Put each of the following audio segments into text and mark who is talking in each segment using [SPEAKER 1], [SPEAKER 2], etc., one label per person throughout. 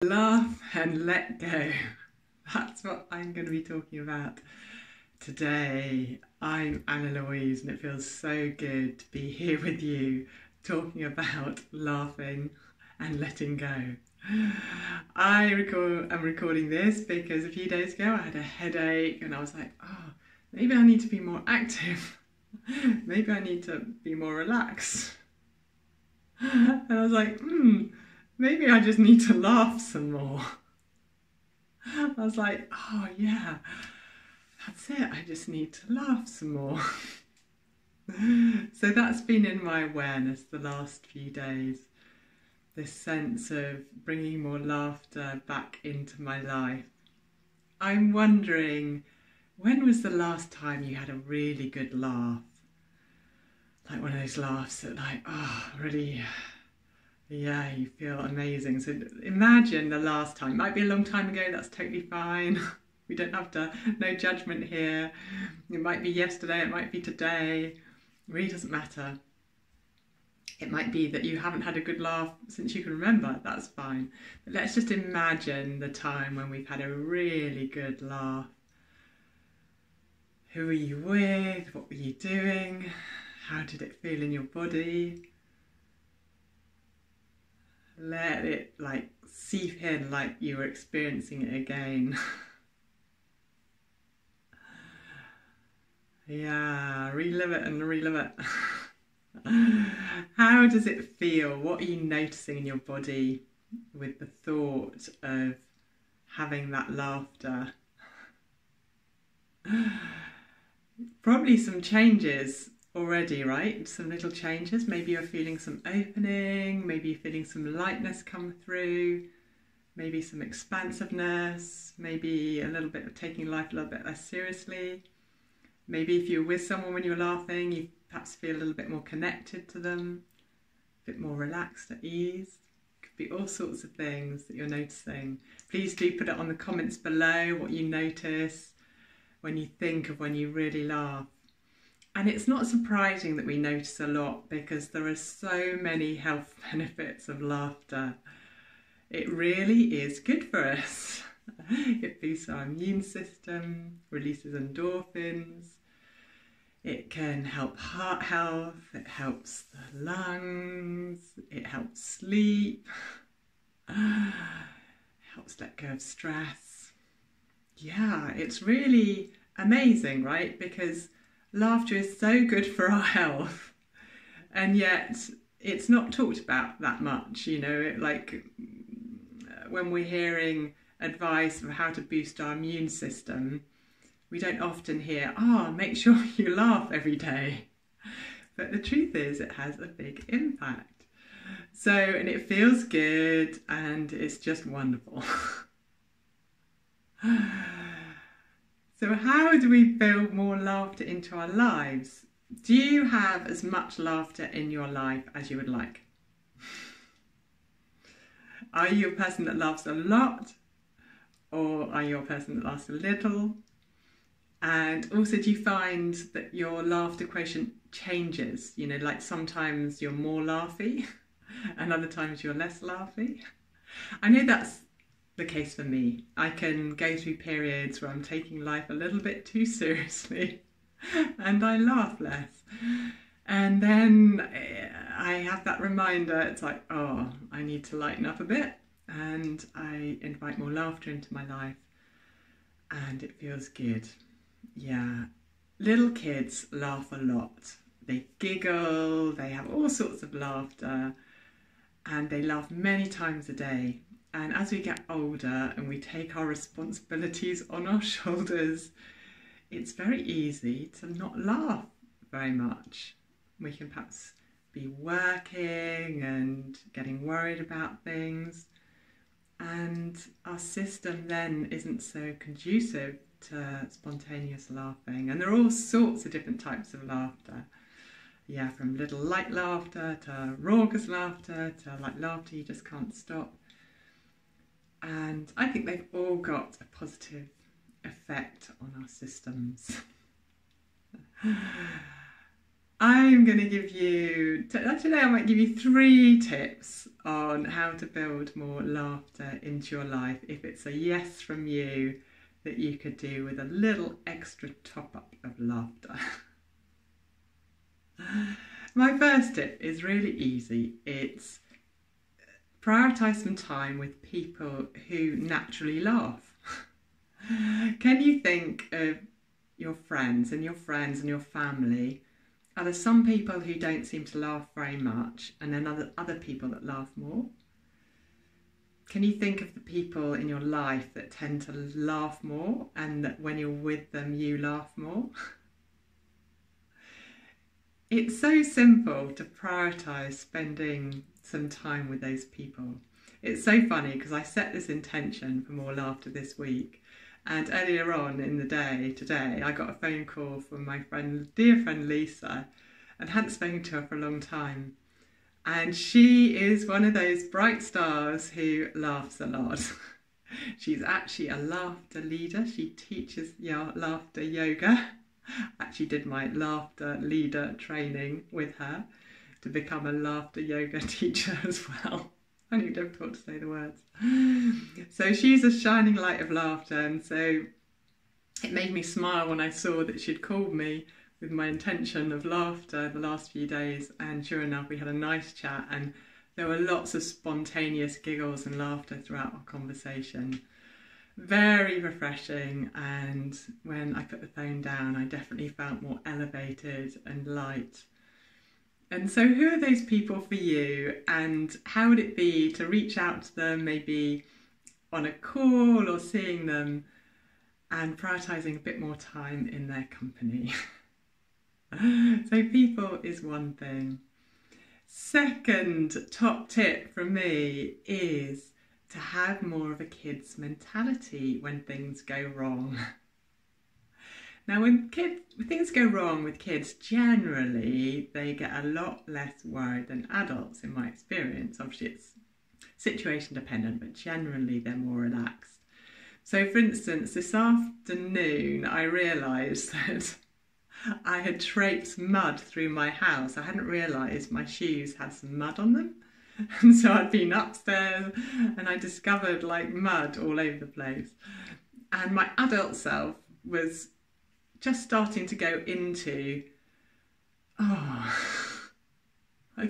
[SPEAKER 1] Laugh and let go. That's what I'm going to be talking about today. I'm Annalouise and it feels so good to be here with you talking about laughing and letting go. I'm recording this because a few days ago I had a headache and I was like, oh, maybe I need to be more active. Maybe I need to be more relaxed. And I was like, maybe I just need to laugh some more. I was like, oh yeah, that's it. I just need to laugh some more. So that's been in my awareness the last few days. This sense of bringing more laughter back into my life. I'm wondering, when was the last time you had a really good laugh? Like one of those laughs that really... Yeah, you feel amazing. So imagine the last time. It might be a long time ago, that's totally fine. We don't have to, no judgment here. It might be yesterday, it might be today. It really doesn't matter. It might be that you haven't had a good laugh since you can remember, that's fine. But let's just imagine the time when we've had a really good laugh. Who were you with? What were you doing? How did it feel in your body? Let it seep in like you were experiencing it again. Yeah, relive it and relive it. How does it feel? What are you noticing in your body with the thought of having that laughter? Probably some changes already, right? Some little changes. Maybe you're feeling some opening, maybe you're feeling some lightness come through, maybe some expansiveness, maybe a little bit of taking life a little bit less seriously. Maybe if you're with someone when you're laughing, you perhaps feel a little bit more connected to them, a bit more relaxed, at ease. Could be all sorts of things that you're noticing. Please do put it on the comments below what you notice when you think of when you really laugh. And it's not surprising that we notice a lot because there are so many health benefits of laughter. It really is good for us. It boosts our immune system, releases endorphins. It can help heart health, it helps the lungs, it helps sleep, helps let go of stress. Yeah, it's really amazing, right? Because laughter is so good for our health, and yet it's not talked about that much, you know, when we're hearing advice of how to boost our immune system, we don't often hear, make sure you laugh every day. But the truth is, it has a big impact. So, and it feels good, and it's just wonderful. So how do we build more laughter into our lives? Do you have as much laughter in your life as you would like? Are you a person that laughs a lot? Or are you a person that laughs a little? And also, do you find that your laughter quotient changes? You know, like sometimes you're more laughy and other times you're less laughy. I know that's the case for me. I can go through periods where I'm taking life a little bit too seriously and I laugh less. And then I have that reminder, it's like, oh, I need to lighten up a bit, and I invite more laughter into my life and it feels good. Yeah, little kids laugh a lot. They giggle, they have all sorts of laughter, and they laugh many times a day. And as we get older and we take our responsibilities on our shoulders, it's very easy to not laugh very much. We can perhaps be working and getting worried about things, and our system then isn't so conducive to spontaneous laughing. And there are all sorts of different types of laughter. Yeah, from little light laughter to raucous laughter to laughter you just can't stop. And I think they've all got a positive effect on our systems. I'm going to give you, today I might give you 3 tips on how to build more laughter into your life if it's a yes from you that you could do with a little extra top up of laughter. My first tip is really easy. It's prioritise some time with people who naturally laugh. Can you think of your friends and your family? Are there some people who don't seem to laugh very much and then other people that laugh more? Can you think of the people in your life that tend to laugh more and that when you're with them you laugh more? It's so simple to prioritise spending some time with those people. It's so funny because I set this intention for more laughter this week, and earlier on in the day today I got a phone call from my dear friend Lisa, and hadn't spoken to her for a long time. And she is one of those bright stars who laughs a lot. She's actually a laughter leader. She teaches laughter yoga. Actually did my laughter leader training with her to become a laughter yoga teacher as well. I need difficult to say the words. So she's a shining light of laughter, and so it made me smile when I saw that she'd called me with my intention of laughter the last few days, and sure enough we had a nice chat and there were lots of spontaneous giggles and laughter throughout our conversation. Very refreshing, and when I put the phone down I definitely felt more elevated and light. And so who are those people for you, and how would it be to reach out to them, maybe on a call or seeing them, and prioritising a bit more time in their company? So people is one thing. Second top tip from me is to have more of a kid's mentality when things go wrong. Now when things go wrong with kids, generally they get a lot less worried than adults in my experience. Obviously it's situation dependent, but generally they're more relaxed. So for instance, this afternoon I realised that I had traipsed mud through my house. I hadn't realised my shoes had some mud on them. And so I'd been upstairs and I discovered like mud all over the place. And my adult self was just starting to go into, I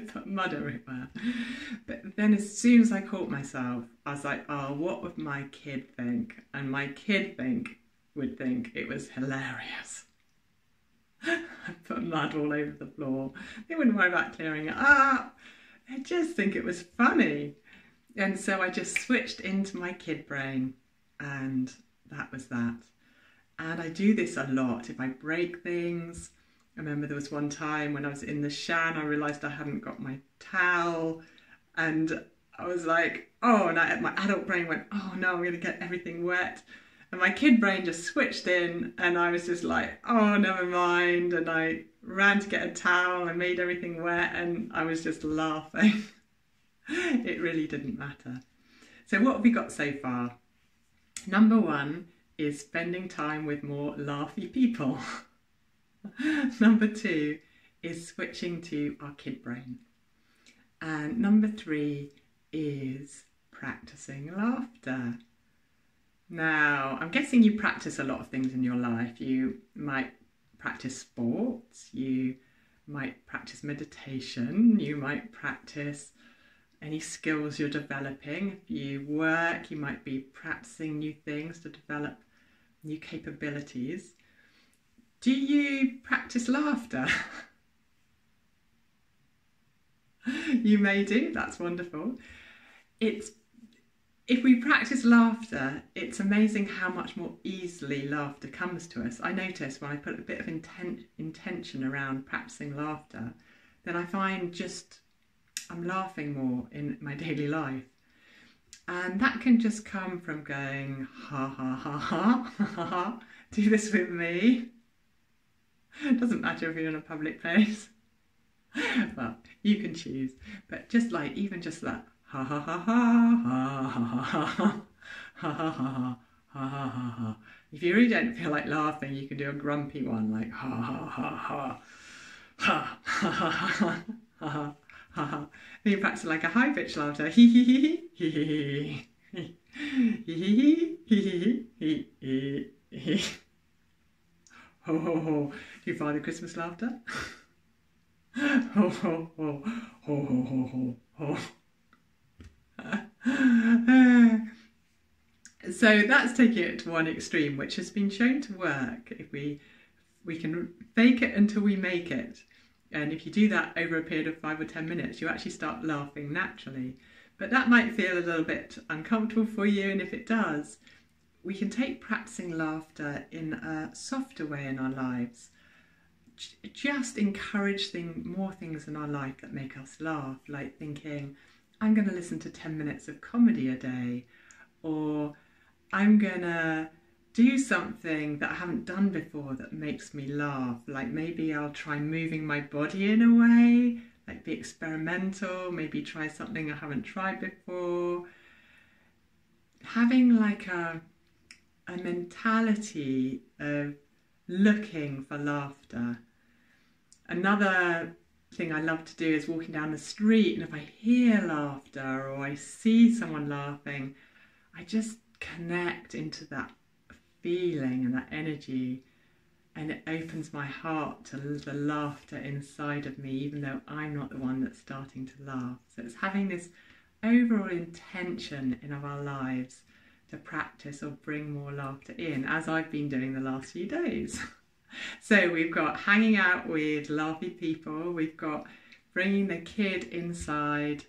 [SPEAKER 1] put mud everywhere. But then as soon as I caught myself, I was like, what would my kid think? And my kid would think it was hilarious. I put mud all over the floor. They wouldn't worry about clearing it up. They just think it was funny. And so I just switched into my kid brain, and that was that. And I do this a lot. If I break things, I remember there was one time when I was in the shower and I realised I hadn't got my towel, and I was like, and my adult brain went, oh no, I'm going to get everything wet. And my kid brain just switched in, and I was just like, oh, never mind. And I ran to get a towel and made everything wet, and I was just laughing. It really didn't matter. So what have we got so far? Number 1 is spending time with more laughy people. Number 2 is switching to our kid brain. And number 3 is practicing laughter. Now, I'm guessing you practice a lot of things in your life. You might practice sports, you might practice meditation, you might practice any skills you're developing. If you work, you might be practicing new things to develop new capabilities. Do you practice laughter? You may do, that's wonderful. If we practice laughter, it's amazing how much more easily laughter comes to us. I notice when I put a bit of intention around practicing laughter, then I find I'm laughing more in my daily life. And that can just come from going, ha ha ha ha, ha ha, do this with me. It doesn't matter if you're in a public place. Well, you can choose, but even just that, ha ha ha ha ha ha ha ha ha ha ha ha ha ha. If you really don't feel like laughing, you can do a grumpy one like ha ha ha ha ha ha ha ha ha ha ha ha. Then you practice like a high pitched laughter. Hee hee hee hee hee hee hee hee hee hee hee. Ho ho ho. Do you Father Christmas laughter? Ho ho ho ho ho ho ho. So that's taking it to one extreme, which has been shown to work. If we can fake it until we make it, and if you do that over a period of 5 or 10 minutes, you actually start laughing naturally. But that might feel a little bit uncomfortable for you, and if it does, we can take practicing laughter in a softer way in our lives. Just encourage more things in our life that make us laugh, like thinking, I'm going to listen to 10 minutes of comedy a day, or I'm going to do something that I haven't done before that makes me laugh. Like maybe I'll try moving my body in a way, like be experimental, maybe try something I haven't tried before. Having like a mentality of looking for laughter. Another thing I love to do is walking down the street, and if I hear laughter or I see someone laughing, I just connect into that feeling and that energy, and it opens my heart to the laughter inside of me, even though I'm not the one that's starting to laugh. So it's having this overall intention in our lives to practice or bring more laughter in, as I've been doing the last few days. So we've got hanging out with laughy people, we've got bringing the kid inside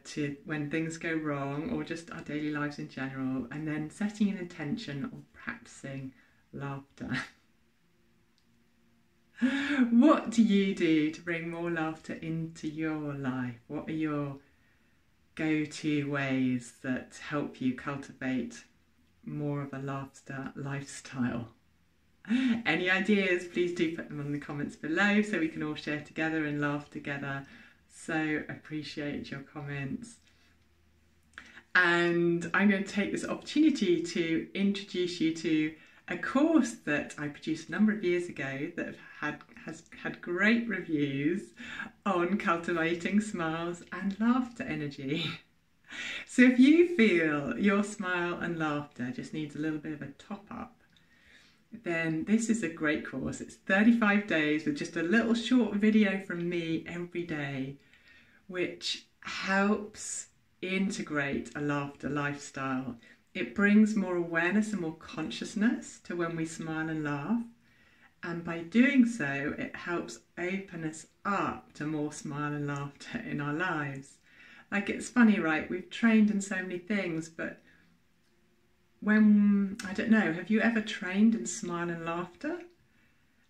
[SPEAKER 1] to when things go wrong, or just our daily lives in general, and then setting an intention of practicing laughter. What do you do to bring more laughter into your life? What are your go-to ways that help you cultivate more of a laughter lifestyle? Any ideas, please do put them in the comments below so we can all share together and laugh together. So appreciate your comments. And I'm going to take this opportunity to introduce you to a course that I produced a number of years ago that has had great reviews on cultivating smiles and laughter energy. So if you feel your smile and laughter just needs a little bit of a top up, then this is a great course. It's 35 days with just a little short video from me every day, which helps integrate a laughter lifestyle. It brings more awareness and more consciousness to when we smile and laugh, and by doing so it helps open us up to more smile and laughter in our lives. Like, it's funny, right? We've trained in so many things, but when, I don't know, have you ever trained in smile and laughter?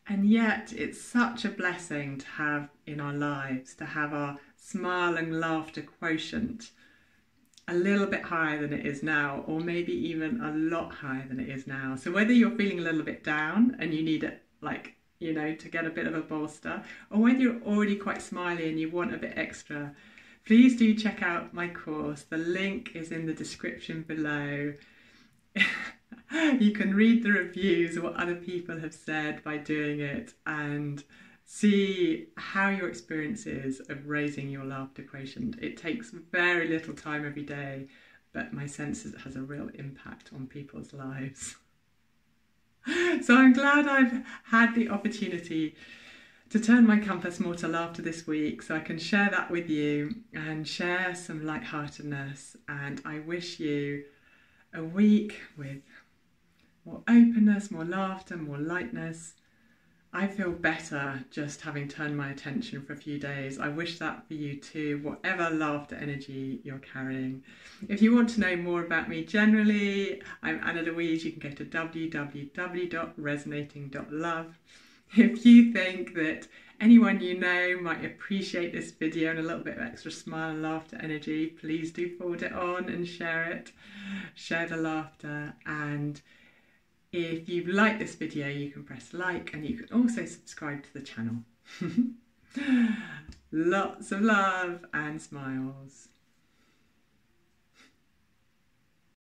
[SPEAKER 1] And yet it's such a blessing to have in our lives, to have our smile and laughter quotient a little bit higher than it is now, or maybe even a lot higher than it is now. So whether you're feeling a little bit down and you need it, like, you know, to get a bit of a bolster, or whether you're already quite smiley and you want a bit extra, please do check out my course. The link is in the description below. You can read the reviews, what other people have said by doing it, and see how your experience is of raising your laughter quotient. It takes very little time every day, but my sense is it has a real impact on people's lives. So I'm glad I've had the opportunity to turn my compass more to laughter this week, so I can share that with you and share some lightheartedness. And I wish you a week with more openness, more laughter, more lightness. I feel better just having turned my attention for a few days. I wish that for you too, whatever laughter energy you're carrying. If you want to know more about me generally, I'm Annalouise. You can go to www.resonating.love. If you think that anyone you know might appreciate this video and a little bit of extra smile and laughter energy, please do forward it on and share it. Share the laughter. And if you've liked this video, you can press like, and you can also subscribe to the channel. Lots of love and smiles.